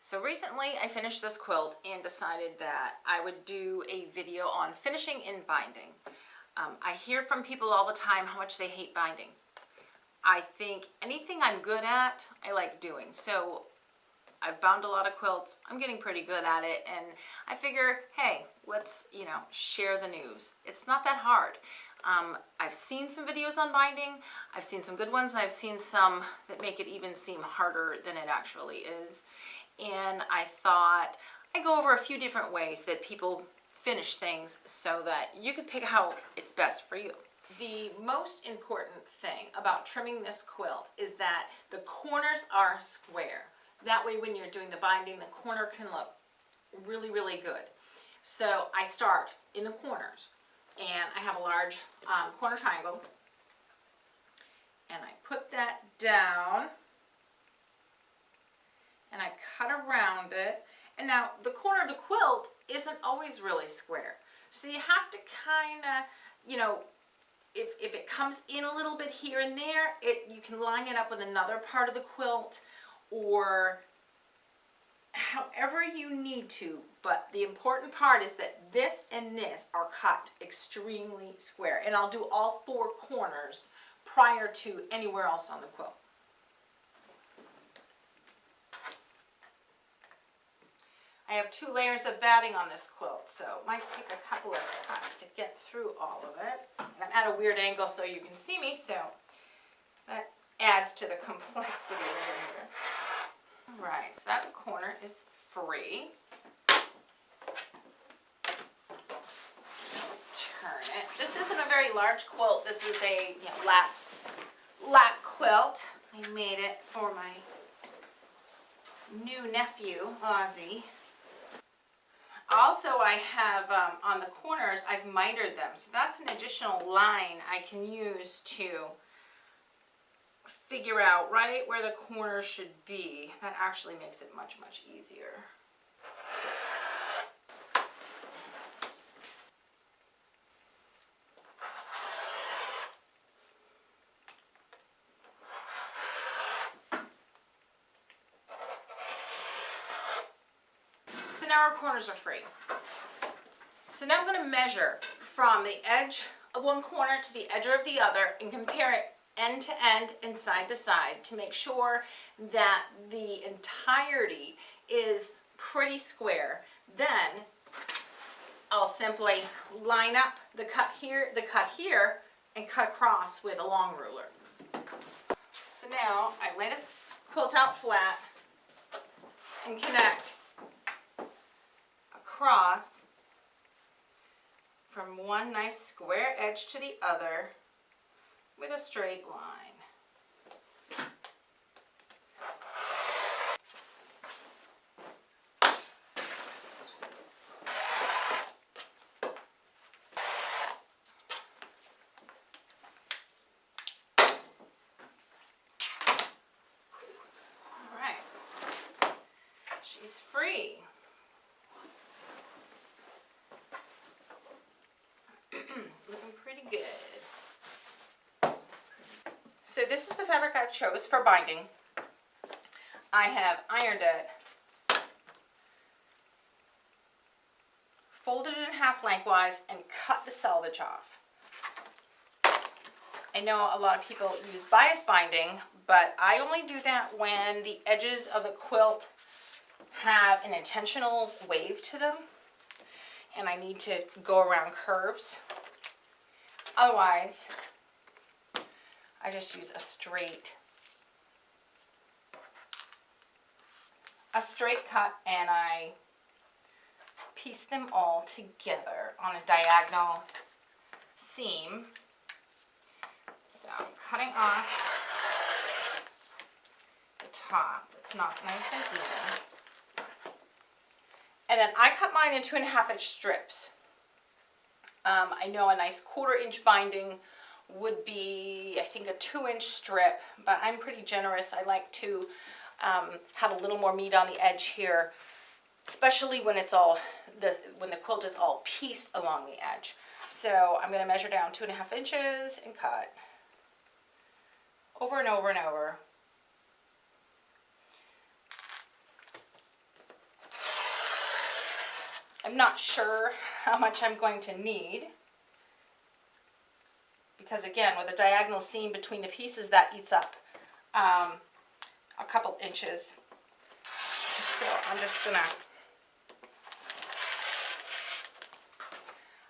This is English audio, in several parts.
So recently I finished this quilt and decided that I would do a video on finishing and binding. I hear from people all the time how much they hate binding. I think anything I'm good at, I like doing. So I've bound a lot of quilts. I'm getting pretty good at it, and I figure, hey, let's, share the news. It's not that hard. I've seen some videos on binding. I've seen some good ones, and I've seen some that make it even seem harder than it actually is. And I thought I'd go over a few different ways that people finish things so that you can pick how it's best for you. The most important thing about trimming this quilt is that the corners are square. That way when you're doing the binding, the corner can look really, really good. So I start in the corners, and I have a large corner triangle, and I put that down, and I cut around it. And now the corner of the quilt isn't always really square. So you have to kind of, if it comes in a little bit here and there, you can line it up with another part of the quilt or however you need to. But the important part is that this and this are cut extremely square. And I'll do all four corners prior to anywhere else on the quilt. I have 2 layers of batting on this quilt, so it might take a couple of cuts to get through all of it. I'm at a weird angle so you can see me, so that adds to the complexity right here. Alright, so that corner is free. So turn it. This isn't a very large quilt. This is a lap quilt. I made it for my new nephew, Ozzy. Also, I have on the corners, I've mitered them. So that's an additional line I can use to figure out right where the corner should be. That actually makes it much, much easier. So now our corners are free. So now I'm going to measure from the edge of one corner to the edge of the other and compare it end to end and side to side to make sure that the entirety is pretty square. Then I'll simply line up the cut here, and cut across with a long ruler. So now I lay the quilt out flat and connect across from one nice square edge to the other with a straight line. All right, she's free. Looking pretty good. So this is the fabric I've chose for binding. I have ironed it, folded it in half lengthwise, and cut the selvage off. I know a lot of people use bias binding, but I only do that when the edges of the quilt have an intentional wave to them and I need to go around curves. Otherwise, I just use a straight cut, and I piece them all together on a diagonal seam. So I'm cutting off the top. It's not nice and even. And then I cut mine in 2.5-inch strips. I know a nice 1/4-inch binding would be, I think, a 2-inch strip, but I'm pretty generous. I like to have a little more meat on the edge here, especially when when the quilt is all pieced along the edge. So I'm going to measure down 2.5 inches and cut over and over and over. I'm not sure how much I'm going to need, because again, with a diagonal seam between the pieces, that eats up a couple inches. So I'm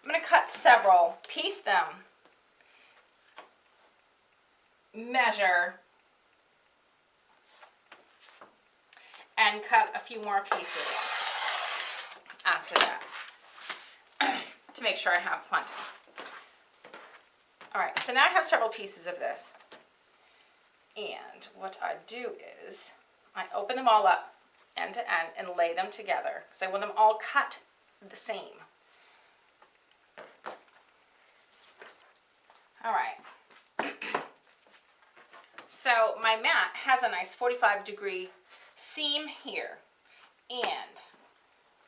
gonna cut several, piece them, measure, and cut a few more pieces after that to make sure I have plenty. All right, so now I have several pieces of this. And what I do is I open them all up end to end and lay them together because I want them all cut the same. All right. So my mat has a nice 45-degree seam here, and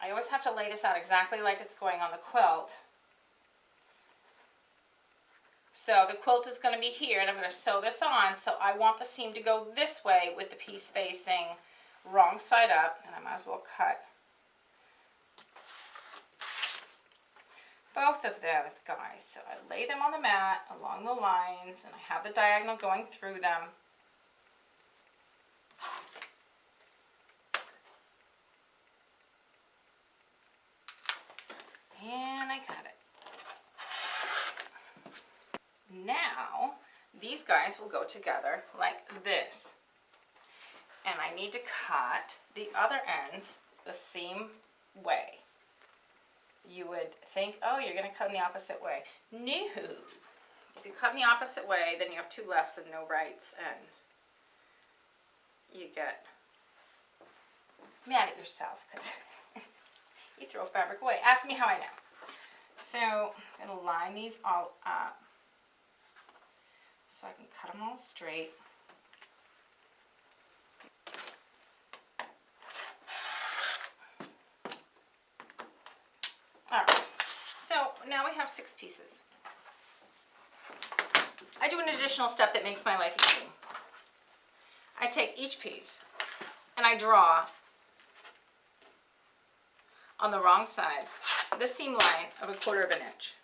I always have to lay this out exactly like it's going on the quilt. So the quilt is going to be here, and I'm going to sew this on, so I want the seam to go this way with the piece facing wrong side up, and I might as well cut both of those guys. So I lay them on the mat along the lines, and I have the diagonal going through them. And I cut it. Now, these guys will go together like this. And I need to cut the other ends the same way. You would think, oh, you're going to cut in the opposite way. No. If you cut in the opposite way, then you have two lefts and no rights, and you get mad at yourself because you throw fabric away. Ask me how I know. So I'm going to line these all up so I can cut them all straight. All right, so now we have 6 pieces. I do an additional step that makes my life easy. I take each piece and I draw on the wrong side the seam line of 1/4 inch.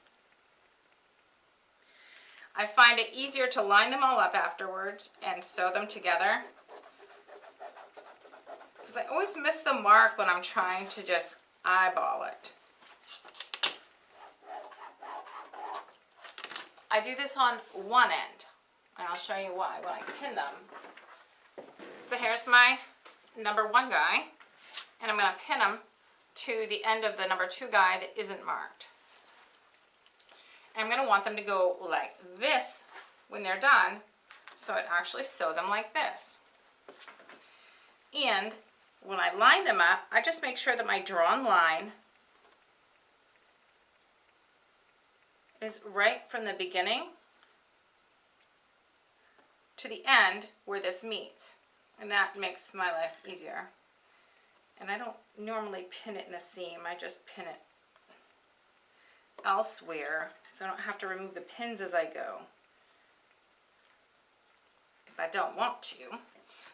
I find it easier to line them all up afterwards and sew them together because I always miss the mark when I'm trying to just eyeball it. I do this on one end, and I'll show you why when I pin them. So here's my number 1 guy, and I'm going to pin him to the end of the number 2 guy that isn't marked. And I'm going to want them to go like this when they're done, so I'd actually sew them like this. And when I line them up, I just make sure that my drawn line is right from the beginning to the end where this meets. And that makes my life easier. And I don't normally pin it in the seam, I just pin it elsewhere so I don't have to remove the pins as I go if I don't want to,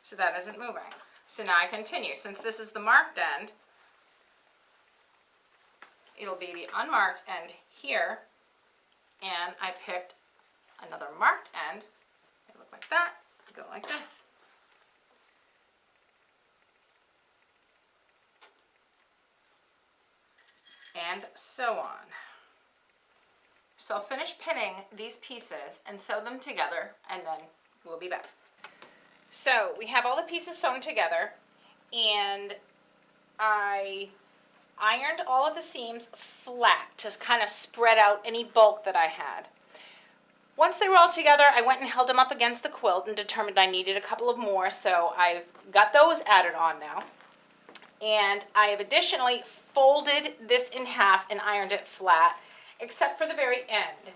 so that isn't moving. So now I continue. Since this is the marked end, it'll be the unmarked end here, and I picked another marked end. They look like that, go like this. And so on. So I'll finish pinning these pieces and sew them together, and then we'll be back. So we have all the pieces sewn together, and I ironed all of the seams flat to kind of spread out any bulk that I had. Once they were all together, I went and held them up against the quilt and determined I needed a couple of more, so I've got those added on now. And I have additionally folded this in half and ironed it flat, except for the very end.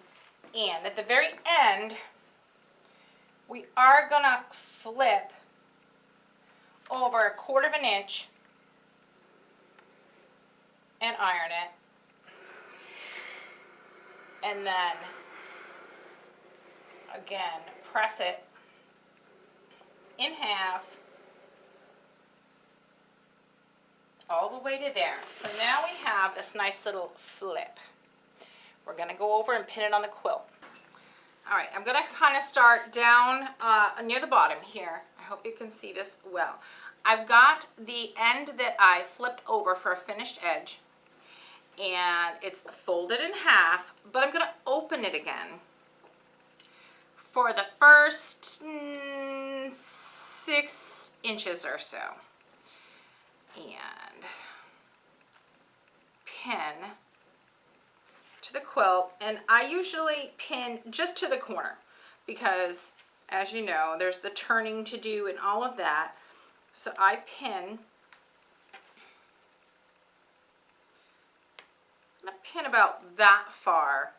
And at the very end, we are gonna flip over 1/4 inch and iron it. And then, again, press it in half all the way to there. So now we have this nice little flip. We're gonna go over and pin it on the quilt. All right, I'm gonna kind of start down near the bottom here. I hope you can see this well. I've got the end that I flipped over for a finished edge, and it's folded in half, but I'm gonna open it again for the first 6 inches or so, and pin to the quilt. And I usually pin just to the corner because, as you know, there's the turning to do and all of that. So I pin, I'm gonna pin about that far,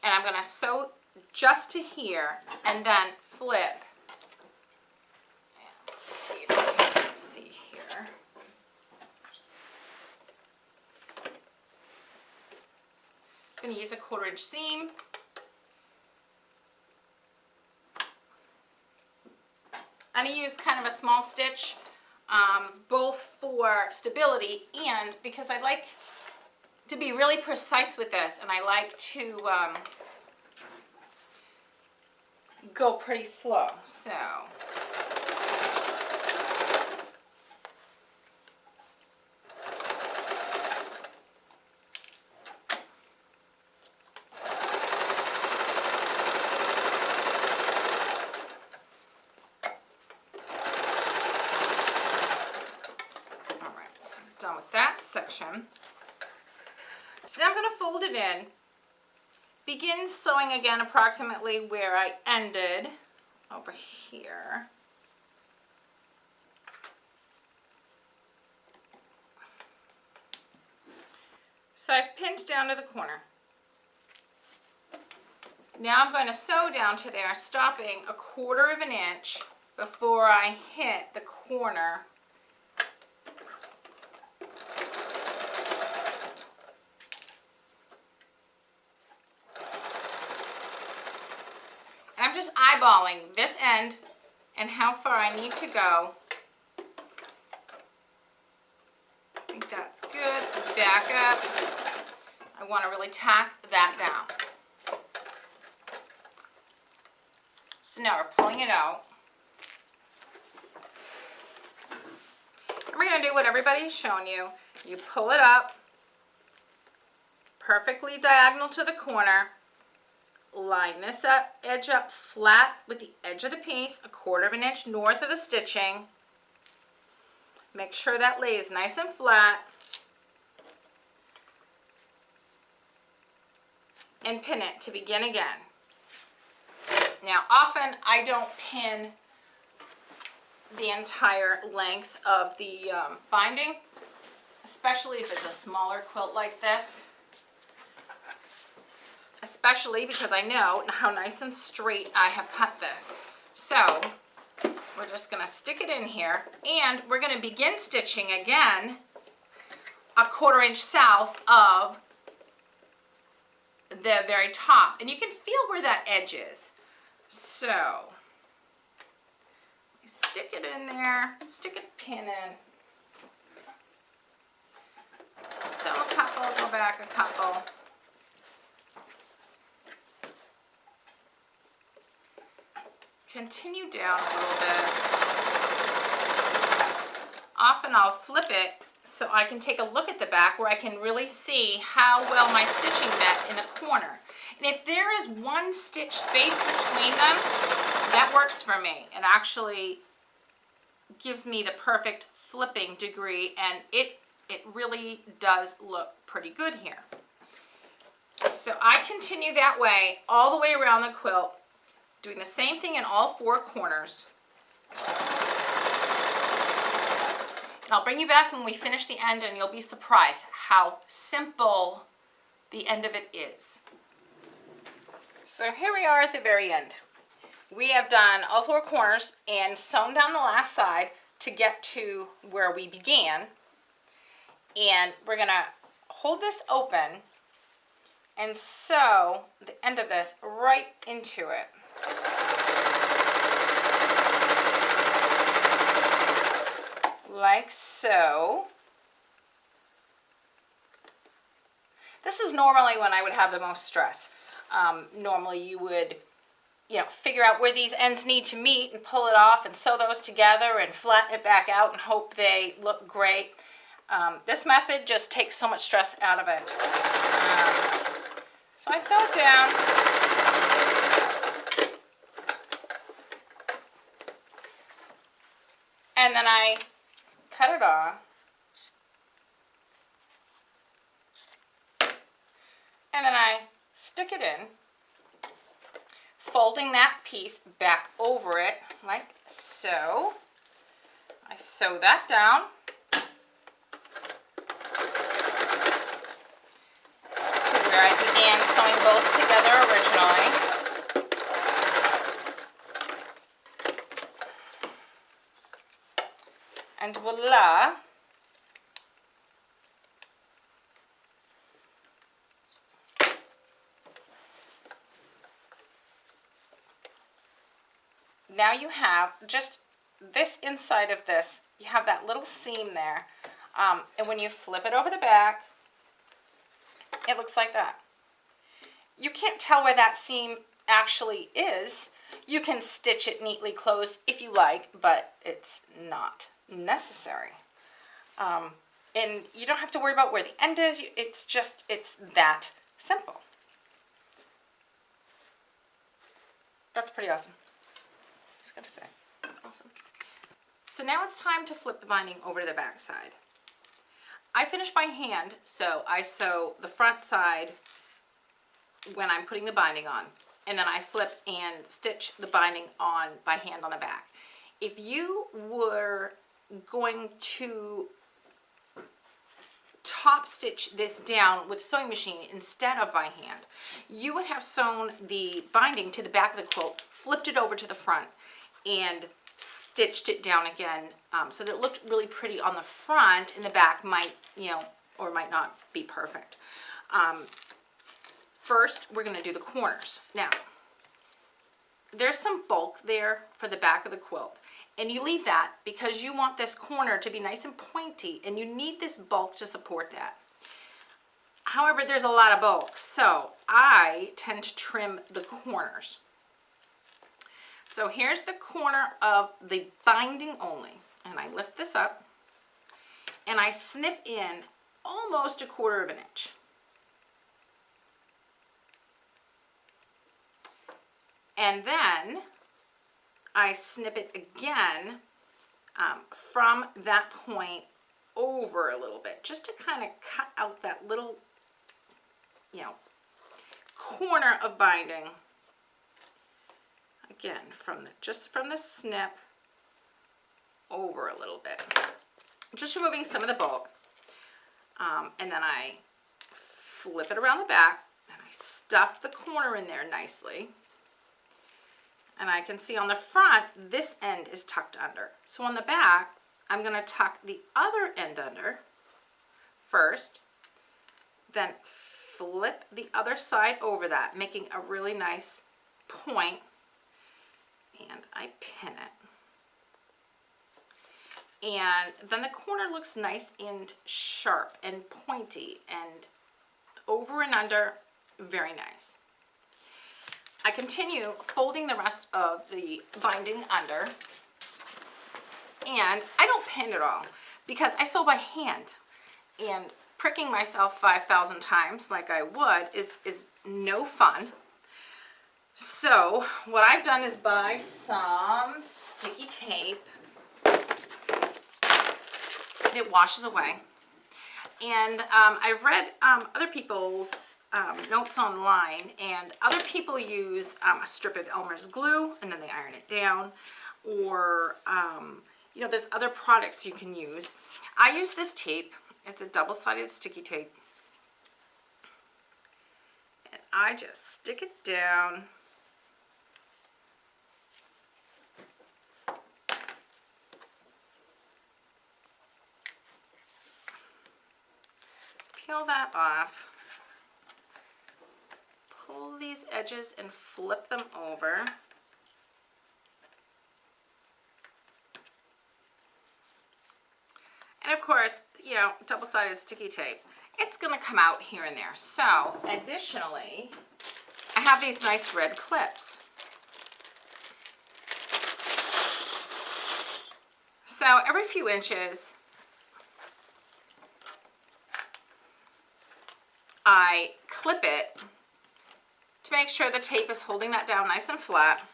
and I'm gonna sew just to here and then flip. Let's see if I can see here. I'm gonna use a 1/4 inch seam. I'm going to use kind of a small stitch, both for stability and because I like to be really precise with this, and I like to go pretty slow. So done with that section. So now I'm going to fold it in, begin sewing again approximately where I ended over here. So I've pinned down to the corner. Now I'm going to sew down to there, stopping a 1/4 inch before I hit the corner. I'm just eyeballing this end and how far I need to go. I think that's good. Back up. I want to really tack that down. So now we're pulling it out. And we're going to do what everybody's shown you. You pull it up, perfectly diagonal to the corner. Line this edge up flat with the edge of the piece, a 1/4 inch north of the stitching. Make sure that lays nice and flat. And pin it to begin again. Now, often I don't pin the entire length of the binding, especially if it's a smaller quilt like this. Especially because I know how nice and straight I have cut this. So we're just going to stick it in here, and we're going to begin stitching again a 1/4 inch south of the very top, and you can feel where that edge is. So stick it in there, stick a pin in, sew a couple, go back a couple. Continue down a little bit. Often I'll flip it so I can take a look at the back where I can really see how well my stitching met in the corner. And if there is one stitch space between them, that works for me. It actually gives me the perfect flipping degree, and it really does look pretty good here. So I continue that way all the way around the quilt, doing the same thing in all 4 corners. And I'll bring you back when we finish the end, and you'll be surprised how simple the end of it is. So here we are at the very end. We have done all 4 corners and sewn down the last side to get to where we began. And we're going to hold this open and sew the end of this right into it. Like so. This is normally when I would have the most stress. Normally you would, you know, figure out where these ends need to meet and pull it off and sew those together and flatten it back out and hope they look great. This method just takes so much stress out of it. So I sew it down. And then I cut it off. And then I stick it in, folding that piece back over it like so. I sew that down. To where I began sewing both together originally. And voila. Now you have just this inside of this, you have that little seam there. And when you flip it over the back, it looks like that. You can't tell where that seam actually is. You can stitch it neatly closed if you like, but it's not necessary. And you don't have to worry about where the end is. It's that simple. That's pretty awesome. Just gotta say, awesome. So now it's time to flip the binding over to the back side. I finish by hand, so I sew the front side when I'm putting the binding on, and then I flip and stitch the binding on by hand on the back. If you were going to top stitch this down with a sewing machine instead of by hand, you would have sewn the binding to the back of the quilt, flipped it over to the front, and stitched it down again, so that it looked really pretty on the front, and the back might, you know, or might not be perfect. First, we're going to do the corners. Now, there's some bulk there for the back of the quilt, and you leave that because you want this corner to be nice and pointy, and you need this bulk to support that. However, there's a lot of bulk, so I tend to trim the corners. So here's the corner of the binding only, and I lift this up, and I snip in almost 1/4 inch. And then I snip it again from that point over a little bit, just to kind of cut out that little, you know, corner of binding. Again, just from the snip over a little bit, just removing some of the bulk. And then I flip it around the back, and I stuff the corner in there nicely. And I can see on the front, this end is tucked under. So on the back, I'm going to tuck the other end under first, then flip the other side over that, making a really nice point, and I pin it. And then the corner looks nice and sharp and pointy, and over and under, very nice. I continue folding the rest of the binding under, and I don't pin it all because I sew by hand, and pricking myself 5,000 times like I would is no fun. So what I've done is buy some sticky tape. It washes away. And I've read other people's notes online, and other people use a strip of Elmer's glue and then they iron it down, or you know, there's other products you can use. I use this tape. It's a double-sided sticky tape, and I just stick it down. Peel that off, pull these edges and flip them over. And of course, you know, double-sided sticky tape. it's gonna come out here and there. So additionally, I have these nice red clips. So every few inches, I clip it to make sure the tape is holding that down nice and flat.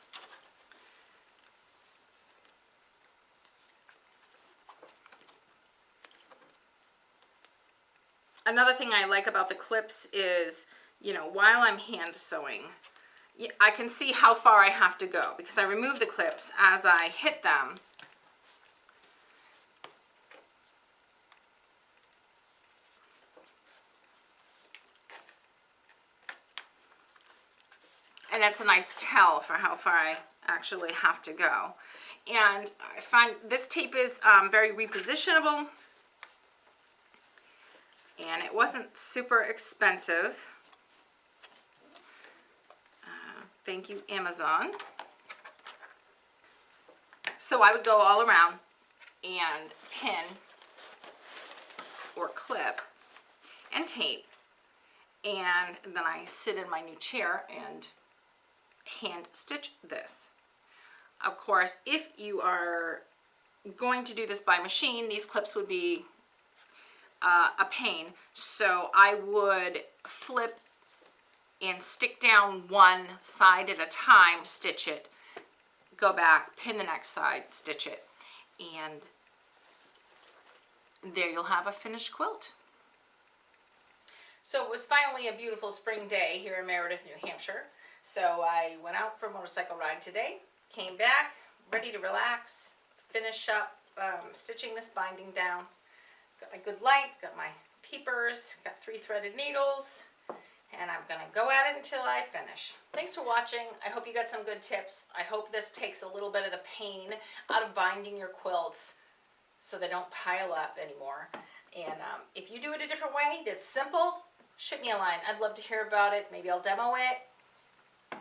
Another thing I like about the clips is, you know, while I'm hand sewing, I can see how far I have to go because I remove the clips as I hit them. And that's a nice tell for how far I actually have to go. And I find this tape is very repositionable, and it wasn't super expensive. Thank you, Amazon. So I would go all around and pin or clip and tape, and then I sit in my new chair and hand stitch this. Of course, if you are going to do this by machine, these clips would be a pain. So I would flip and stick down one side at a time, stitch it, go back, pin the next side, stitch it, and there you'll have a finished quilt. So it was finally a beautiful spring day here in Meredith, New Hampshire. So I went out for a motorcycle ride today, came back, ready to relax, finish up stitching this binding down. Got my good light, got my peepers, got 3 threaded needles, and I'm gonna go at it until I finish. Thanks for watching. I hope you got some good tips. I hope this takes a little bit of the pain out of binding your quilts so they don't pile up anymore. And if you do it a different way that's simple, shoot me a line. I'd love to hear about it. Maybe I'll demo it.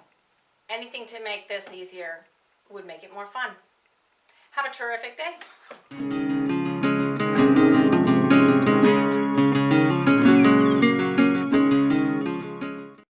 Anything to make this easier would make it more fun. Have a terrific day.